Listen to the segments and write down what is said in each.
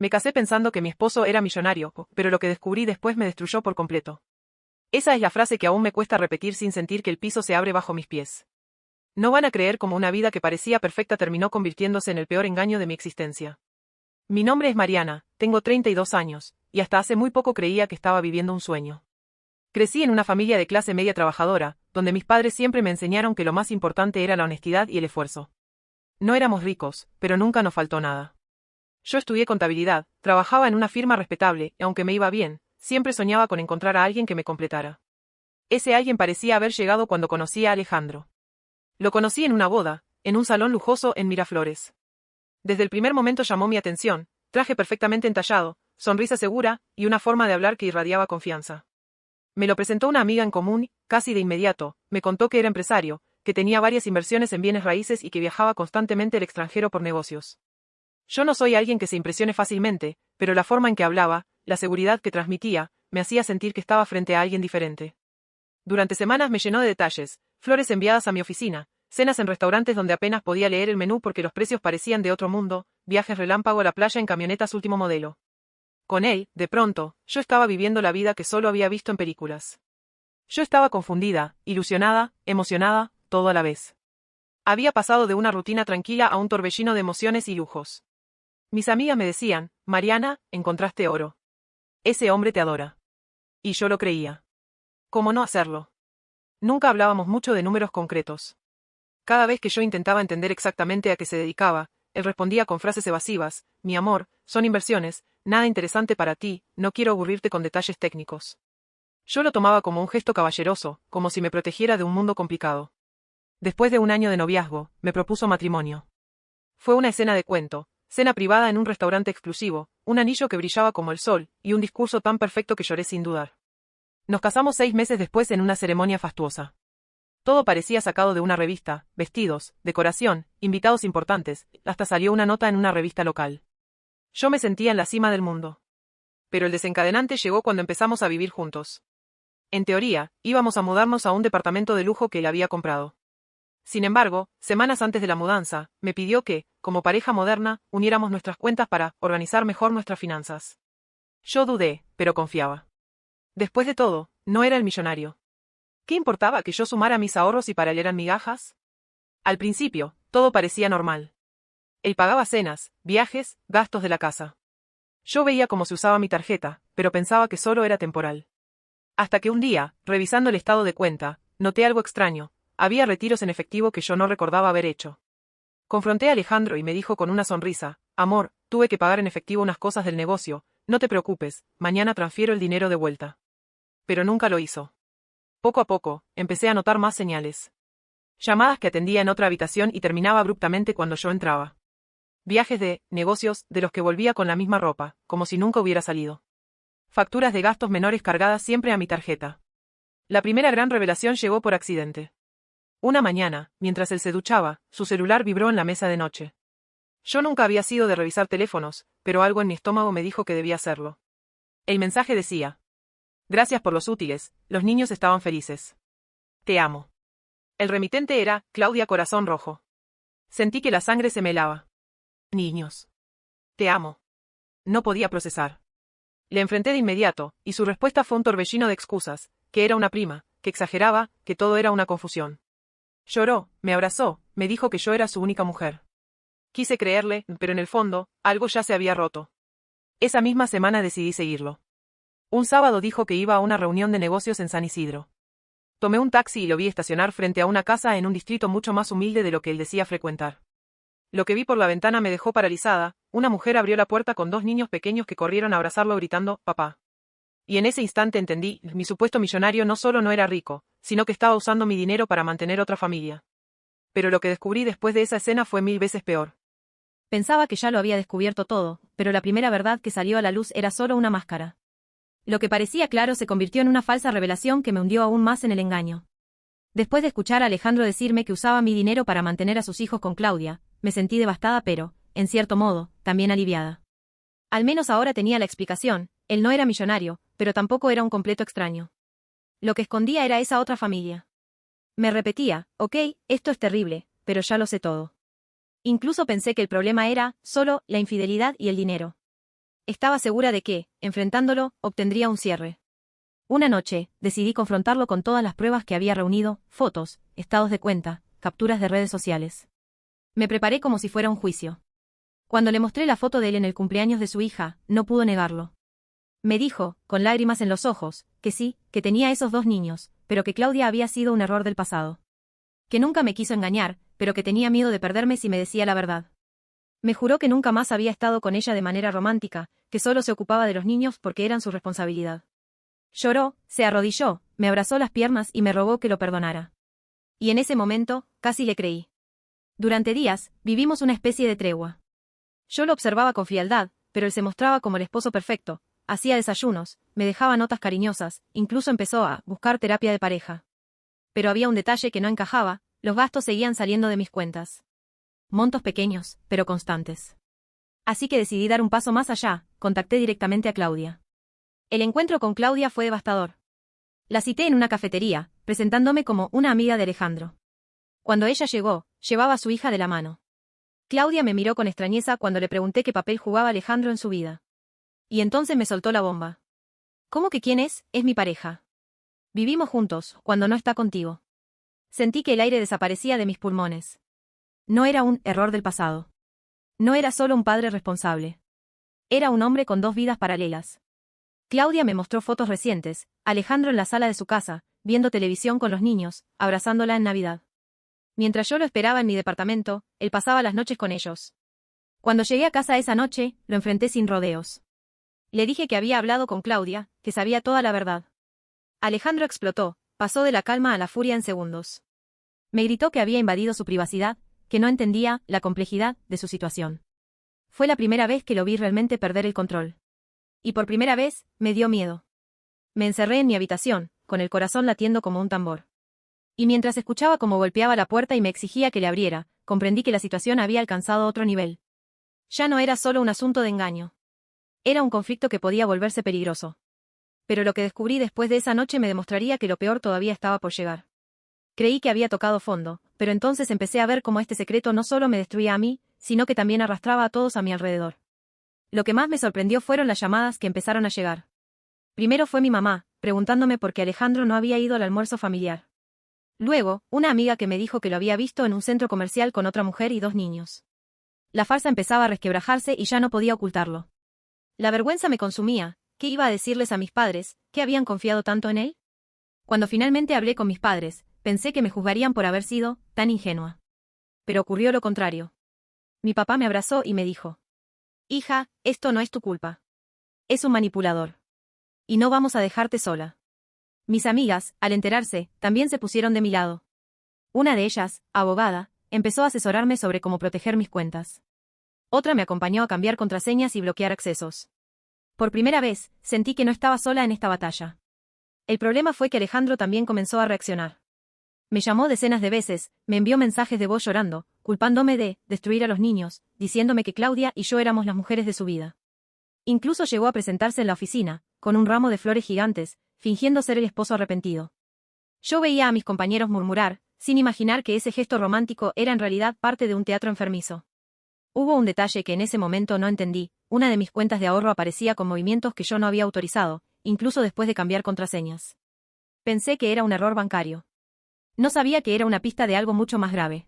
Me casé pensando que mi esposo era millonario, pero lo que descubrí después me destruyó por completo. Esa es la frase que aún me cuesta repetir sin sentir que el piso se abre bajo mis pies. No van a creer cómo una vida que parecía perfecta terminó convirtiéndose en el peor engaño de mi existencia. Mi nombre es Mariana, tengo 32 años, y hasta hace muy poco creía que estaba viviendo un sueño. Crecí en una familia de clase media trabajadora, donde mis padres siempre me enseñaron que lo más importante era la honestidad y el esfuerzo. No éramos ricos, pero nunca nos faltó nada. Yo estudié contabilidad, trabajaba en una firma respetable, y aunque me iba bien, siempre soñaba con encontrar a alguien que me completara. Ese alguien parecía haber llegado cuando conocí a Alejandro. Lo conocí en una boda, en un salón lujoso en Miraflores. Desde el primer momento llamó mi atención, traje perfectamente entallado, sonrisa segura, y una forma de hablar que irradiaba confianza. Me lo presentó una amiga en común, casi de inmediato, me contó que era empresario, que tenía varias inversiones en bienes raíces y que viajaba constantemente al extranjero por negocios. Yo no soy alguien que se impresione fácilmente, pero la forma en que hablaba, la seguridad que transmitía, me hacía sentir que estaba frente a alguien diferente. Durante semanas me llenó de detalles, flores enviadas a mi oficina, cenas en restaurantes donde apenas podía leer el menú porque los precios parecían de otro mundo, viajes relámpago a la playa en camionetas último modelo. Con él, de pronto, yo estaba viviendo la vida que solo había visto en películas. Yo estaba confundida, ilusionada, emocionada, todo a la vez. Había pasado de una rutina tranquila a un torbellino de emociones y lujos. Mis amigas me decían, Mariana, encontraste oro. Ese hombre te adora. Y yo lo creía. ¿Cómo no hacerlo? Nunca hablábamos mucho de números concretos. Cada vez que yo intentaba entender exactamente a qué se dedicaba, él respondía con frases evasivas, mi amor, son inversiones, nada interesante para ti, no quiero aburrirte con detalles técnicos. Yo lo tomaba como un gesto caballeroso, como si me protegiera de un mundo complicado. Después de un año de noviazgo, me propuso matrimonio. Fue una escena de cuento, cena privada en un restaurante exclusivo, un anillo que brillaba como el sol, y un discurso tan perfecto que lloré sin dudar. Nos casamos 6 meses después en una ceremonia fastuosa. Todo parecía sacado de una revista, vestidos, decoración, invitados importantes, hasta salió una nota en una revista local. Yo me sentía en la cima del mundo. Pero el desencadenante llegó cuando empezamos a vivir juntos. En teoría, íbamos a mudarnos a un departamento de lujo que él había comprado. Sin embargo, semanas antes de la mudanza, me pidió que, como pareja moderna, uniéramos nuestras cuentas para organizar mejor nuestras finanzas. Yo dudé, pero confiaba. Después de todo, no era el millonario. ¿Qué importaba que yo sumara mis ahorros y para él eran migajas? Al principio, todo parecía normal. Él pagaba cenas, viajes, gastos de la casa. Yo veía cómo se usaba mi tarjeta, pero pensaba que solo era temporal. Hasta que un día, revisando el estado de cuenta, noté algo extraño, había retiros en efectivo que yo no recordaba haber hecho. Confronté a Alejandro y me dijo con una sonrisa, amor, tuve que pagar en efectivo unas cosas del negocio, no te preocupes, mañana transfiero el dinero de vuelta. Pero nunca lo hizo. Poco a poco, empecé a notar más señales. Llamadas que atendía en otra habitación y terminaba abruptamente cuando yo entraba. Viajes de negocios de los que volvía con la misma ropa, como si nunca hubiera salido. Facturas de gastos menores cargadas siempre a mi tarjeta. La primera gran revelación llegó por accidente. Una mañana, mientras él se duchaba, su celular vibró en la mesa de noche. Yo nunca había sido de revisar teléfonos, pero algo en mi estómago me dijo que debía hacerlo. El mensaje decía: gracias por los útiles, los niños estaban felices. Te amo. El remitente era Claudia Corazón Rojo. Sentí que la sangre se me helaba. Niños. Te amo. No podía procesar. Le enfrenté de inmediato, y su respuesta fue un torbellino de excusas, que era una prima, que exageraba, que todo era una confusión. Lloró, me abrazó, me dijo que yo era su única mujer. Quise creerle, pero en el fondo, algo ya se había roto. Esa misma semana decidí seguirlo. Un sábado dijo que iba a una reunión de negocios en San Isidro. Tomé un taxi y lo vi estacionar frente a una casa en un distrito mucho más humilde de lo que él decía frecuentar. Lo que vi por la ventana me dejó paralizada, una mujer abrió la puerta con 2 niños pequeños que corrieron a abrazarlo gritando, papá. Y en ese instante entendí, mi supuesto millonario no solo no era rico, sino que estaba usando mi dinero para mantener otra familia. Pero lo que descubrí después de esa escena fue 1000 veces peor. Pensaba que ya lo había descubierto todo, pero la primera verdad que salió a la luz era solo una máscara. Lo que parecía claro se convirtió en una falsa revelación que me hundió aún más en el engaño. Después de escuchar a Alejandro decirme que usaba mi dinero para mantener a sus hijos con Claudia, me sentí devastada pero, en cierto modo, también aliviada. Al menos ahora tenía la explicación, él no era millonario, pero tampoco era un completo extraño. Lo que escondía era esa otra familia. Me repetía, ok, esto es terrible, pero ya lo sé todo. Incluso pensé que el problema era, solo, la infidelidad y el dinero. Estaba segura de que, enfrentándolo, obtendría un cierre. Una noche, decidí confrontarlo con todas las pruebas que había reunido, fotos, estados de cuenta, capturas de redes sociales. Me preparé como si fuera un juicio. Cuando le mostré la foto de él en el cumpleaños de su hija, no pudo negarlo. Me dijo, con lágrimas en los ojos, que sí, que tenía esos 2 niños, pero que Claudia había sido un error del pasado. Que nunca me quiso engañar, pero que tenía miedo de perderme si me decía la verdad. Me juró que nunca más había estado con ella de manera romántica, que solo se ocupaba de los niños porque eran su responsabilidad. Lloró, se arrodilló, me abrazó las piernas y me rogó que lo perdonara. Y en ese momento, casi le creí. Durante días, vivimos una especie de tregua. Yo lo observaba con frialdad, pero él se mostraba como el esposo perfecto, hacía desayunos, me dejaba notas cariñosas, incluso empezó a buscar terapia de pareja. Pero había un detalle que no encajaba, los gastos seguían saliendo de mis cuentas. Montos pequeños, pero constantes. Así que decidí dar un paso más allá, contacté directamente a Claudia. El encuentro con Claudia fue devastador. La cité en una cafetería, presentándome como una amiga de Alejandro. Cuando ella llegó, llevaba a su hija de la mano. Claudia me miró con extrañeza cuando le pregunté qué papel jugaba Alejandro en su vida. Y entonces me soltó la bomba. ¿Cómo que quién es? Es mi pareja. Vivimos juntos, cuando no está contigo. Sentí que el aire desaparecía de mis pulmones. No era un error del pasado. No era solo un padre responsable. Era un hombre con 2 vidas paralelas. Claudia me mostró fotos recientes, Alejandro en la sala de su casa, viendo televisión con los niños, abrazándola en Navidad. Mientras yo lo esperaba en mi departamento, él pasaba las noches con ellos. Cuando llegué a casa esa noche, lo enfrenté sin rodeos. Le dije que había hablado con Claudia, que sabía toda la verdad. Alejandro explotó, pasó de la calma a la furia en segundos. Me gritó que había invadido su privacidad, que no entendía la complejidad de su situación. Fue la primera vez que lo vi realmente perder el control. Y por primera vez, me dio miedo. Me encerré en mi habitación, con el corazón latiendo como un tambor. Y mientras escuchaba cómo golpeaba la puerta y me exigía que le abriera, comprendí que la situación había alcanzado otro nivel. Ya no era solo un asunto de engaño. Era un conflicto que podía volverse peligroso. Pero lo que descubrí después de esa noche me demostraría que lo peor todavía estaba por llegar. Creí que había tocado fondo, pero entonces empecé a ver cómo este secreto no solo me destruía a mí, sino que también arrastraba a todos a mi alrededor. Lo que más me sorprendió fueron las llamadas que empezaron a llegar. Primero fue mi mamá, preguntándome por qué Alejandro no había ido al almuerzo familiar. Luego, una amiga que me dijo que lo había visto en un centro comercial con otra mujer y 2 niños. La farsa empezaba a resquebrajarse y ya no podía ocultarlo. La vergüenza me consumía. ¿Qué iba a decirles a mis padres, que habían confiado tanto en él? Cuando finalmente hablé con mis padres, pensé que me juzgarían por haber sido tan ingenua. Pero ocurrió lo contrario. Mi papá me abrazó y me dijo: «Hija, esto no es tu culpa. Es un manipulador. Y no vamos a dejarte sola». Mis amigas, al enterarse, también se pusieron de mi lado. Una de ellas, abogada, empezó a asesorarme sobre cómo proteger mis cuentas. Otra me acompañó a cambiar contraseñas y bloquear accesos. Por primera vez, sentí que no estaba sola en esta batalla. El problema fue que Alejandro también comenzó a reaccionar. Me llamó decenas de veces, me envió mensajes de voz llorando, culpándome de destruir a los niños, diciéndome que Claudia y yo éramos las mujeres de su vida. Incluso llegó a presentarse en la oficina, con un ramo de flores gigantes, fingiendo ser el esposo arrepentido. Yo veía a mis compañeros murmurar, sin imaginar que ese gesto romántico era en realidad parte de un teatro enfermizo. Hubo un detalle que en ese momento no entendí: una de mis cuentas de ahorro aparecía con movimientos que yo no había autorizado, incluso después de cambiar contraseñas. Pensé que era un error bancario. No sabía que era una pista de algo mucho más grave.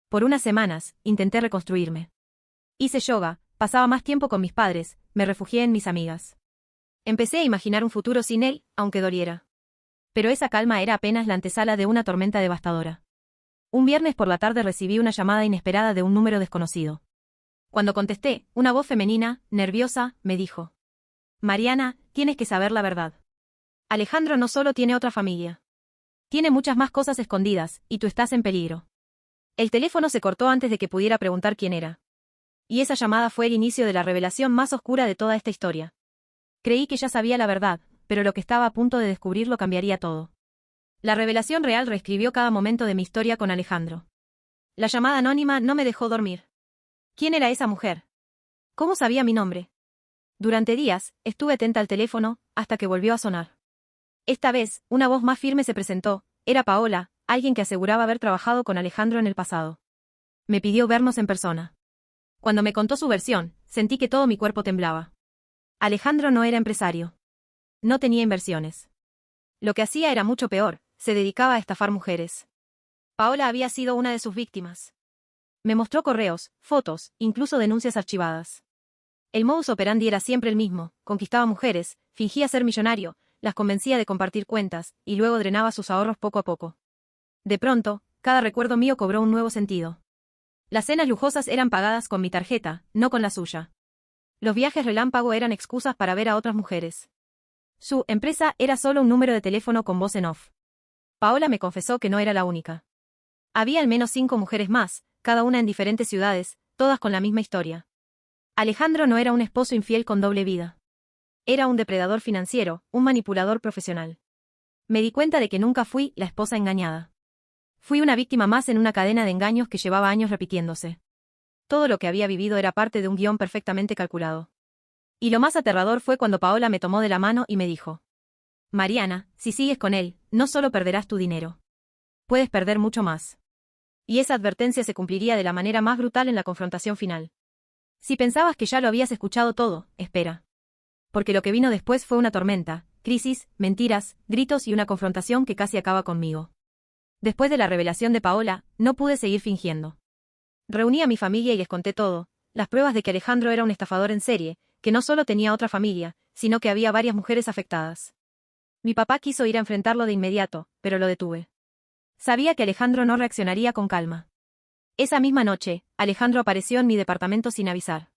Por unas semanas, intenté reconstruirme. Hice yoga, pasaba más tiempo con mis padres, me refugié en mis amigas. Empecé a imaginar un futuro sin él, aunque doliera. Pero esa calma era apenas la antesala de una tormenta devastadora. Un viernes por la tarde recibí una llamada inesperada de un número desconocido. Cuando contesté, una voz femenina, nerviosa, me dijo: «Mariana, tienes que saber la verdad. Alejandro no solo tiene otra familia. Tiene muchas más cosas escondidas, y tú estás en peligro». El teléfono se cortó antes de que pudiera preguntar quién era. Y esa llamada fue el inicio de la revelación más oscura de toda esta historia. Creí que ya sabía la verdad, pero lo que estaba a punto de descubrir lo cambiaría todo. La revelación real reescribió cada momento de mi historia con Alejandro. La llamada anónima no me dejó dormir. ¿Quién era esa mujer? ¿Cómo sabía mi nombre? Durante días, estuve atenta al teléfono, hasta que volvió a sonar. Esta vez, una voz más firme se presentó. Era Paola, alguien que aseguraba haber trabajado con Alejandro en el pasado. Me pidió vernos en persona. Cuando me contó su versión, sentí que todo mi cuerpo temblaba. Alejandro no era empresario. No tenía inversiones. Lo que hacía era mucho peor, se dedicaba a estafar mujeres. Paola había sido una de sus víctimas. Me mostró correos, fotos, incluso denuncias archivadas. El modus operandi era siempre el mismo: conquistaba mujeres, fingía ser millonario, las convencía de compartir cuentas, y luego drenaba sus ahorros poco a poco. De pronto, cada recuerdo mío cobró un nuevo sentido. Las cenas lujosas eran pagadas con mi tarjeta, no con la suya. Los viajes relámpago eran excusas para ver a otras mujeres. Su empresa era solo un número de teléfono con voz en off. Paola me confesó que no era la única. Había al menos 5 mujeres más, cada una en diferentes ciudades, todas con la misma historia. Alejandro no era un esposo infiel con doble vida. Era un depredador financiero, un manipulador profesional. Me di cuenta de que nunca fui la esposa engañada. Fui una víctima más en una cadena de engaños que llevaba años repitiéndose. Todo lo que había vivido era parte de un guión perfectamente calculado. Y lo más aterrador fue cuando Paola me tomó de la mano y me dijo: Mariana, si sigues con él, no solo perderás tu dinero. Puedes perder mucho más. Y esa advertencia se cumpliría de la manera más brutal en la confrontación final. Si pensabas que ya lo habías escuchado todo, espera. Porque lo que vino después fue una tormenta, crisis, mentiras, gritos y una confrontación que casi acaba conmigo. Después de la revelación de Paola, no pude seguir fingiendo. Reuní a mi familia y les conté todo, las pruebas de que Alejandro era un estafador en serie, que no solo tenía otra familia, sino que había varias mujeres afectadas. Mi papá quiso ir a enfrentarlo de inmediato, pero lo detuve. Sabía que Alejandro no reaccionaría con calma. Esa misma noche, Alejandro apareció en mi departamento sin avisar.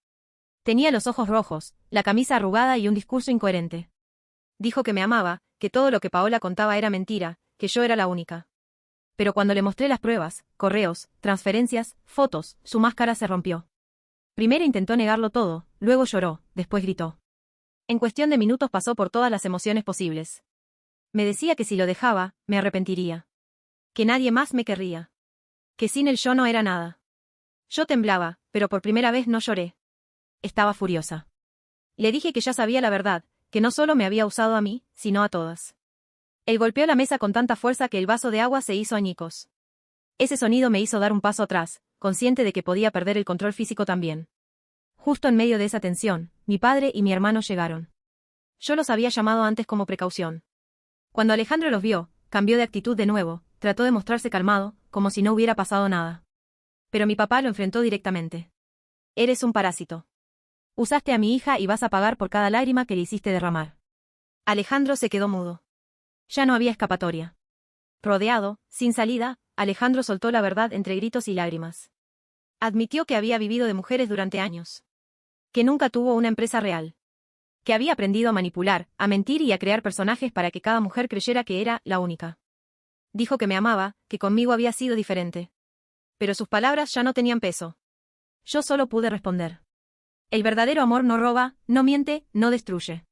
Tenía los ojos rojos, la camisa arrugada y un discurso incoherente. Dijo que me amaba, que todo lo que Paola contaba era mentira, que yo era la única. Pero cuando le mostré las pruebas, correos, transferencias, fotos, su máscara se rompió. Primero intentó negarlo todo, luego lloró, después gritó. En cuestión de minutos pasó por todas las emociones posibles. Me decía que si lo dejaba, me arrepentiría. Que nadie más me querría. Que sin él yo no era nada. Yo temblaba, pero por primera vez no lloré. Estaba furiosa. Le dije que ya sabía la verdad, que no solo me había usado a mí, sino a todas. Él golpeó la mesa con tanta fuerza que el vaso de agua se hizo añicos. Ese sonido me hizo dar un paso atrás, consciente de que podía perder el control físico también. Justo en medio de esa tensión, mi padre y mi hermano llegaron. Yo los había llamado antes como precaución. Cuando Alejandro los vio, cambió de actitud de nuevo, trató de mostrarse calmado, como si no hubiera pasado nada. Pero mi papá lo enfrentó directamente. Eres un parásito. Usaste a mi hija y vas a pagar por cada lágrima que le hiciste derramar. Alejandro se quedó mudo. Ya no había escapatoria. Rodeado, sin salida, Alejandro soltó la verdad entre gritos y lágrimas. Admitió que había vivido de mujeres durante años. Que nunca tuvo una empresa real. Que había aprendido a manipular, a mentir y a crear personajes para que cada mujer creyera que era la única. Dijo que me amaba, que conmigo había sido diferente. Pero sus palabras ya no tenían peso. Yo solo pude responder. El verdadero amor no roba, no miente, no destruye.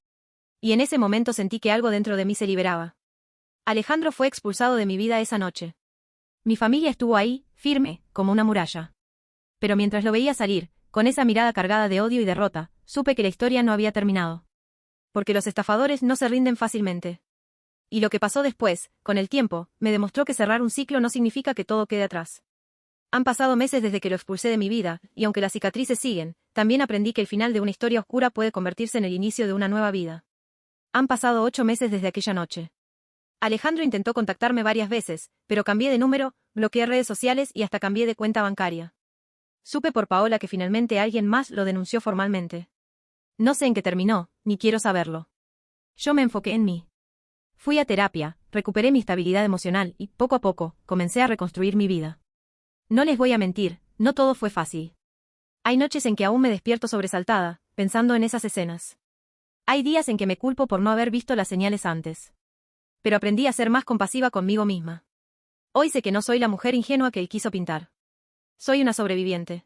Y en ese momento sentí que algo dentro de mí se liberaba. Alejandro fue expulsado de mi vida esa noche. Mi familia estuvo ahí, firme, como una muralla. Pero mientras lo veía salir, con esa mirada cargada de odio y derrota, supe que la historia no había terminado. Porque los estafadores no se rinden fácilmente. Y lo que pasó después, con el tiempo, me demostró que cerrar un ciclo no significa que todo quede atrás. Han pasado meses desde que lo expulsé de mi vida, y aunque las cicatrices siguen, también aprendí que el final de una historia oscura puede convertirse en el inicio de una nueva vida. Han pasado 8 meses desde aquella noche. Alejandro intentó contactarme varias veces, pero cambié de número, bloqueé redes sociales y hasta cambié de cuenta bancaria. Supe por Paola que finalmente alguien más lo denunció formalmente. No sé en qué terminó, ni quiero saberlo. Yo me enfoqué en mí. Fui a terapia, recuperé mi estabilidad emocional y, poco a poco, comencé a reconstruir mi vida. No les voy a mentir, no todo fue fácil. Hay noches en que aún me despierto sobresaltada, pensando en esas escenas. Hay días en que me culpo por no haber visto las señales antes. Pero aprendí a ser más compasiva conmigo misma. Hoy sé que no soy la mujer ingenua que él quiso pintar. Soy una sobreviviente.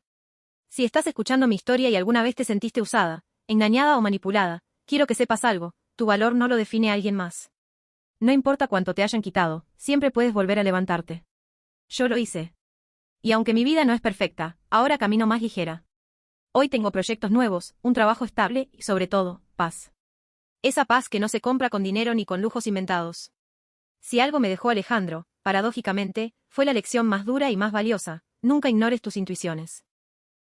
Si estás escuchando mi historia y alguna vez te sentiste usada, engañada o manipulada, quiero que sepas algo: tu valor no lo define alguien más. No importa cuánto te hayan quitado, siempre puedes volver a levantarte. Yo lo hice. Y aunque mi vida no es perfecta, ahora camino más ligera. Hoy tengo proyectos nuevos, un trabajo estable y, sobre todo, paz. Esa paz que no se compra con dinero ni con lujos inventados. Si algo me dejó Alejandro, paradójicamente, fue la lección más dura y más valiosa: nunca ignores tus intuiciones.